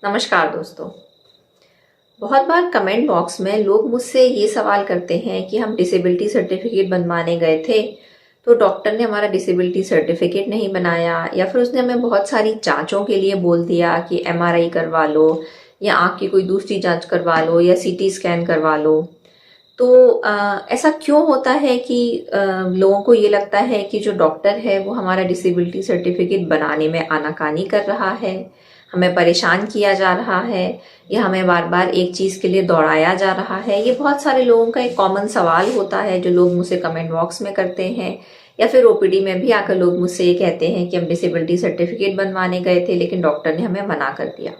नमस्कार दोस्तों। बहुत बार कमेंट बॉक्स में लोग मुझसे ये सवाल करते हैं कि हम डिसेबिलिटी सर्टिफिकेट बनवाने गए थे तो डॉक्टर ने हमारा डिसेबिलिटी सर्टिफिकेट नहीं बनाया, या फिर उसने हमें बहुत सारी जांचों के लिए बोल दिया कि एमआरआई करवा लो या आंख की कोई दूसरी जांच करवा लो या सीटी स्कैन करवा लो। तो ऐसा क्यों होता है कि लोगों को ये लगता है कि जो डॉक्टर है वो हमारा डिसेबिलिटी सर्टिफिकेट बनाने में आनाकानी कर रहा है, हमें परेशान किया जा रहा है, या हमें बार बार एक चीज़ के लिए दौड़ाया जा रहा है। ये बहुत सारे लोगों का एक कॉमन सवाल होता है जो लोग मुझसे कमेंट बॉक्स में करते हैं, या फिर ओपीडी में भी आकर लोग मुझसे ये कहते हैं कि हम डिसेबिलिटी सर्टिफिकेट बनवाने गए थे लेकिन डॉक्टर ने हमें मना कर दिया।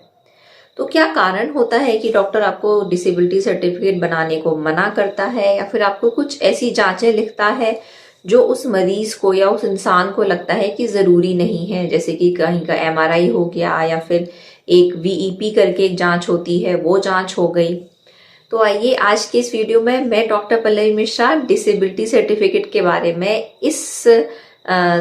तो क्या कारण होता है कि डॉक्टर आपको डिसेबिलिटी सर्टिफिकेट बनाने को मना करता है, या फिर आपको कुछ ऐसी जांचें लिखता है जो उस मरीज को या उस इंसान को लगता है कि जरूरी नहीं है, जैसे कि कहीं का एमआरआई हो गया या फिर एक वीईपी करके एक जांच होती है वो जांच हो गई। तो आइए आज के इस वीडियो में मैं doctor Pallavi Mishra disability certificate के बारे में, इस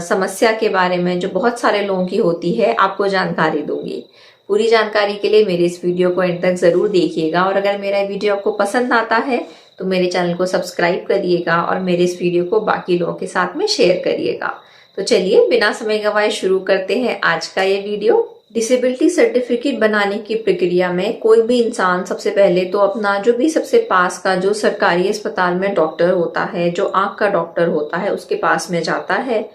समस्या के बारे में जो बहुत सारे लोगों की होती है, आपको जानकारी दूंगी। पूरी जानकारी के लिए मेरे इस वीडियो को एंड तक जरूर देखिएगा, और अगर मेरा वीडियो आपको पसंद आता है तो मेरे चैनल को सब्सक्राइब करिएगा और मेरे इस वीडियो को बाकी लोगों के साथ में शेयर करिएगा। तो चलिए बिना समय गंवाए शुरू करते हैं आज का ये वीडियो। डिसेबिलिटी सर्टिफिकेट बनाने की प्रक्रिया में कोई भी इंसान सबसे पहले तो अपना जो भी सबसे पास का जो सरकारी अस्पताल में डॉक्टर होता है, जो आंख का डॉक्टर होता है, उसके पास में जाता है।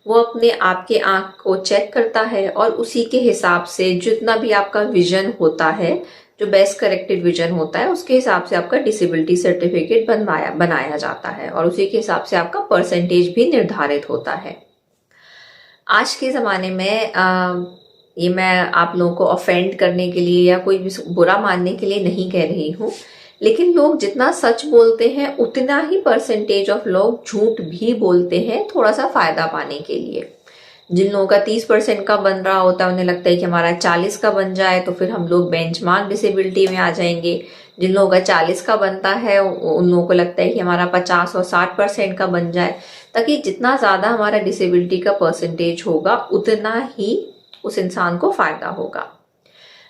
वो अपने आपके आंख को चेक करता है और उसी के हिसाब से जितना भी आपका विजन होता है, जो बेस्ट करेक्टेड विजन होता है, उसके हिसाब से आपका डिसेबिलिटी सर्टिफिकेट बनाया जाता है और उसी के हिसाब से आपका परसेंटेज भी निर्धारित होता है। आज के ज़माने में ये मैं आप लोगों को ऑफेंड करने के लिए या कोई भी बुरा मानने के लिए नहीं कह रही हूँ, लेकिन लोग जितना सच बोलते हैं उतना ही परसेंटेज ऑफ लोग झूठ भी बोलते हैं, थोड़ा सा फायदा पाने के लिए। जिन लोगों का 30% का बन रहा होता है उन्हें लगता है कि हमारा 40 का बन जाए तो फिर हम लोग बेंचमार्क डिसेबिलिटी में आ जाएंगे। जिन लोगों का 40 का बनता है उन लोगों को लगता है कि हमारा 50 और 60% का बन जाए, ताकि जितना ज्यादा हमारा डिसेबिलिटी का परसेंटेज होगा उतना ही उस इंसान को फायदा होगा।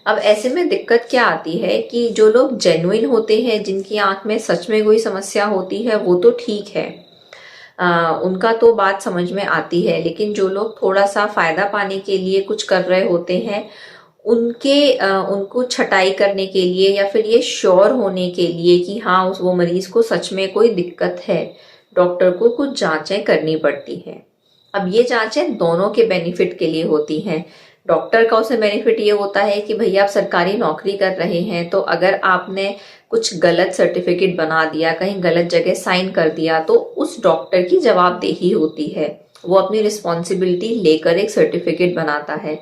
अब ऐसे में दिक्कत क्या आती है कि जो लोग जेन्युइन होते हैं, जिनकी आंख में सच में कोई समस्या होती है, वो तो ठीक है, उनका तो बात समझ में आती है, लेकिन जो लोग थोड़ा सा फायदा पाने के लिए कुछ कर रहे होते हैं, उनको छटाई करने के लिए या फिर ये श्योर होने के लिए कि हाँ वो मरीज को सच में कोई दिक्कत है, डॉक्टर को कुछ जांचें करनी पड़ती है। अब ये जांचें दोनों के बेनिफिट के लिए होती हैं। डॉक्टर का उसमें बेनिफिट ये होता है कि भैया आप सरकारी नौकरी कर रहे हैं, तो अगर आपने कुछ गलत सर्टिफिकेट बना दिया, कहीं गलत जगह साइन कर दिया, तो उस डॉक्टर की जवाबदेही होती है। वो अपनी रिस्पॉन्सिबिलिटी लेकर एक सर्टिफिकेट बनाता है।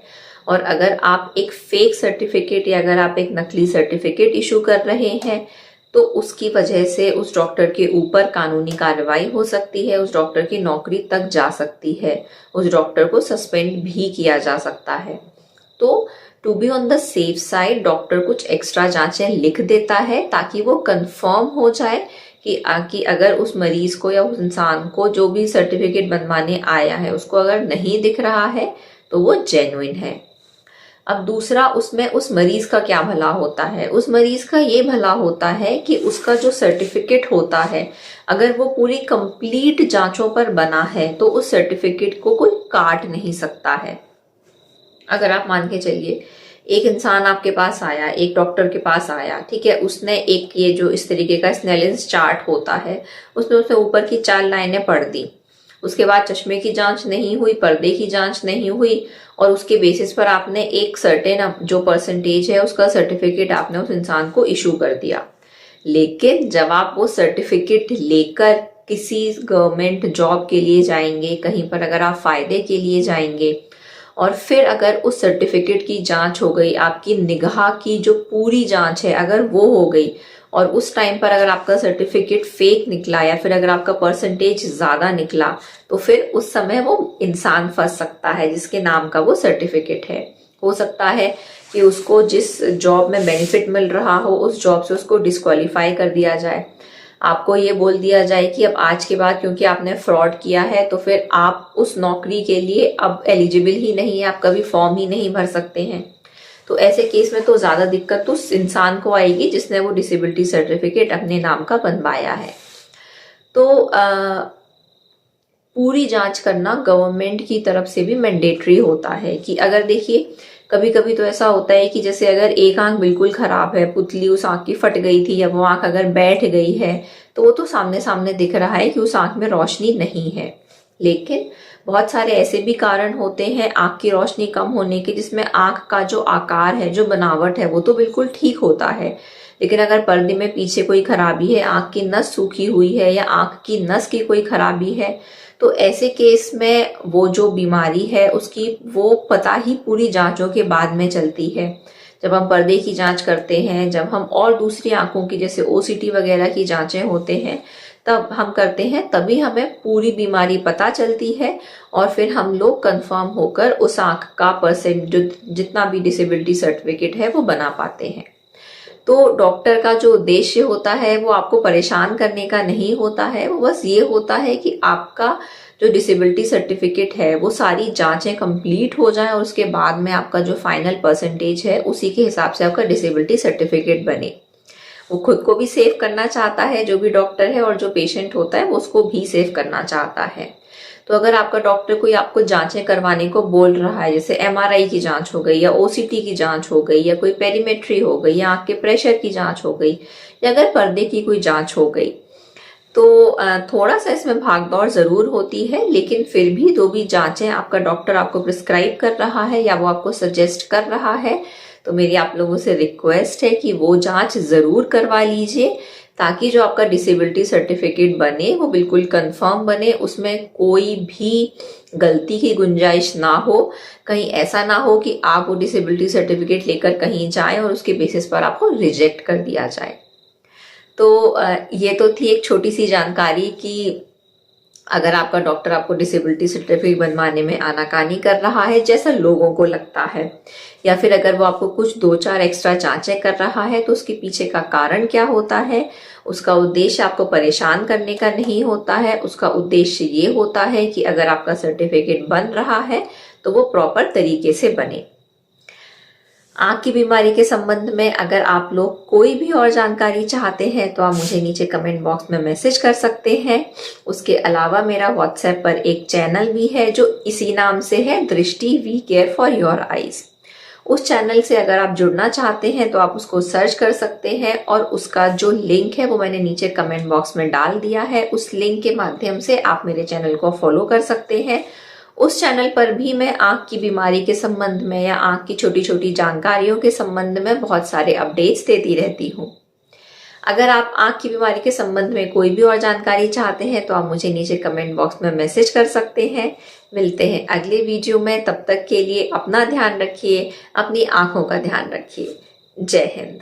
और अगर आप एक फेक सर्टिफिकेट या अगर आप एक नकली सर्टिफिकेट इशू कर रहे हैं तो उसकी वजह से उस डॉक्टर के ऊपर कानूनी कार्रवाई हो सकती है, उस डॉक्टर की नौकरी तक जा सकती है, उस डॉक्टर को सस्पेंड भी किया जा सकता है। तो to be on the safe side doctor कुछ एक्स्ट्रा जांचें लिख देता है ताकि वो कंफर्म हो जाए कि अगर उस मरीज को या उस इंसान को जो भी सर्टिफिकेट बनवाने आया है उसको अगर नहीं दिख रहा है तो वो जेन्युइन है। अब दूसरा, उसमें उस मरीज का क्या भला होता है? उस मरीज का ये भला होता है कि उसका जो सर्टिफिकेट होता है, अगर वो पूरी कंप्लीट जांचों पर बना है तो उस सर्टिफिकेट को कोई काट नहीं सकता है। अगर आप मान के चलिए एक इंसान आपके पास आया, एक डॉक्टर के पास आया, ठीक है, उसने एक ये जो इस तरीके का स्नेलिंस चार्ट होता है उसने उसने ऊपर की 4 लाइनें पढ़ दी, उसके बाद चश्मे की जांच नहीं हुई, पर्दे की जांच नहीं हुई, और उसके बेसिस पर आपने एक सर्टेन जो परसेंटेज है उसका सर्टिफिकेट आपने उस इंसान को इशू कर दिया। लेकिन जब आप वो सर्टिफिकेट लेकर किसी गवर्नमेंट जॉब के लिए जाएंगे, कहीं पर अगर आप फायदे के लिए जाएंगे, और फिर अगर उस सर्टिफिकेट की जांच हो गई, आपकी निगाह की जो पूरी जांच है अगर वो हो गई, और उस टाइम पर अगर आपका सर्टिफिकेट फेक निकला या फिर अगर आपका परसेंटेज ज्यादा निकला, तो फिर उस समय वो इंसान फंस सकता है जिसके नाम का वो सर्टिफिकेट है। हो सकता है कि उसको जिस जॉब में बेनिफिट मिल रहा हो उस जॉब से उसको डिस्क्वालीफाई कर दिया जाए, आपको ये बोल दिया जाए कि अब आज के बाद क्योंकि आपने फ्रॉड किया है तो फिर आप उस नौकरी के लिए अब एलिजिबल ही नहीं है, आप कभी फॉर्म ही नहीं भर सकते हैं। तो ऐसे केस में तो ज़्यादा दिक्कत तो उस इंसान को आएगी जिसने वो डिसेबिलिटी सर्टिफिकेट अपने नाम का बनवाया है। तो पूरी जांच करना गवर्नमेंट की तरफ से भी मैंडेटरी होता है कि अगर देखिए कभी कभी तो ऐसा होता है कि जैसे अगर एक आंख बिल्कुल खराब है, पुतली उस आंख की फट गई थी या वो आंख अगर बैठ गई है तो वो तो सामने सामने दिख रहा है कि उस आंख में रोशनी नहीं है। लेकिन बहुत सारे ऐसे भी कारण होते हैं आंख की रोशनी कम होने के जिसमें आंख का जो आकार है, जो बनावट है, वो तो बिल्कुल ठीक होता है, लेकिन अगर पर्दे में पीछे कोई खराबी है, आंख की नस सूखी हुई है या आंख की नस की कोई खराबी है, तो ऐसे केस में वो जो बीमारी है उसकी वो पता ही पूरी जांचों के बाद में चलती है। जब हम पर्दे की जांच करते हैं, जब हम और दूसरी आंखों की जैसे ओसीटी वगैरह की जांचें होते हैं तब हम करते हैं, तभी हमें पूरी बीमारी पता चलती है और फिर हम लोग कंफर्म होकर उस आंख का परसेंट जो जितना भी डिसेबिलिटी सर्टिफिकेट है वो बना पाते हैं। तो डॉक्टर का जो उद्देश्य होता है वो आपको परेशान करने का नहीं होता है, वो बस ये होता है कि आपका जो डिसेबिलिटी सर्टिफिकेट है वो सारी जांचें कंप्लीट हो जाएं और उसके बाद में आपका जो फाइनल परसेंटेज है उसी के हिसाब से आपका डिसेबिलिटी सर्टिफिकेट बने। वो खुद को भी सेव करना चाहता है, जो भी डॉक्टर है, और जो पेशेंट होता है वो उसको भी सेव करना चाहता है। तो अगर आपका डॉक्टर कोई आपको जांचें करवाने को बोल रहा है, जैसे एमआरआई की जांच हो गई या ओसीटी की जांच हो गई या कोई पेरीमेट्री हो गई या आंख के प्रेशर की जांच हो गई या अगर पर्दे की कोई जांच हो गई, तो थोड़ा सा इसमें भागदौड़ जरूर होती है, लेकिन फिर भी जो भी जांचें आपका डॉक्टर आपको प्रिस्क्राइब कर रहा है या वो आपको सजेस्ट कर रहा है, तो मेरी आप लोगों से रिक्वेस्ट है कि वो जांच जरूर करवा लीजिए ताकि जो आपका डिसेबिलिटी सर्टिफिकेट बने वो बिल्कुल कंफर्म बने, उसमें कोई भी गलती की गुंजाइश ना हो। कहीं ऐसा ना हो कि आप वो डिसेबिलिटी सर्टिफिकेट लेकर कहीं जाएं और उसके बेसिस पर आपको रिजेक्ट कर दिया जाए। तो ये तो थी एक छोटी सी जानकारी कि अगर आपका डॉक्टर आपको डिसेबिलिटी सर्टिफिकेट बनवाने में आनाकानी कर रहा है जैसा लोगों को लगता है, या फिर अगर वो आपको कुछ 2-4 एक्स्ट्रा जांचें कर रहा है तो उसके पीछे का कारण क्या होता है। उसका उद्देश्य आपको परेशान करने का नहीं होता है, उसका उद्देश्य ये होता है कि अगर आपका सर्टिफिकेट बन रहा है तो वो प्रॉपर तरीके से बने। आंख की बीमारी के संबंध में अगर आप लोग कोई भी और जानकारी चाहते हैं तो आप मुझे नीचे कमेंट बॉक्स में मैसेज कर सकते हैं। उसके अलावा मेरा व्हाट्सएप पर एक चैनल भी है जो इसी नाम से है, Drishti we care for your eyes. उस चैनल से अगर आप जुड़ना चाहते हैं तो आप उसको सर्च कर सकते हैं और उसका जो लिंक है वो मैंने नीचे कमेंट बॉक्स में डाल दिया है। उस लिंक के माध्यम से आप मेरे चैनल को फॉलो कर सकते हैं। उस चैनल पर भी मैं आंख की बीमारी के संबंध में या आंख की छोटी छोटी जानकारियों के संबंध में बहुत सारे अपडेट्स देती रहती हूँ। अगर आप आंख की बीमारी के संबंध में कोई भी और जानकारी चाहते हैं तो आप मुझे नीचे कमेंट बॉक्स में मैसेज कर सकते हैं। मिलते हैं अगले वीडियो में, तब तक के लिए अपना ध्यान रखिए, अपनी आंखों का ध्यान रखिए। जय हिंद।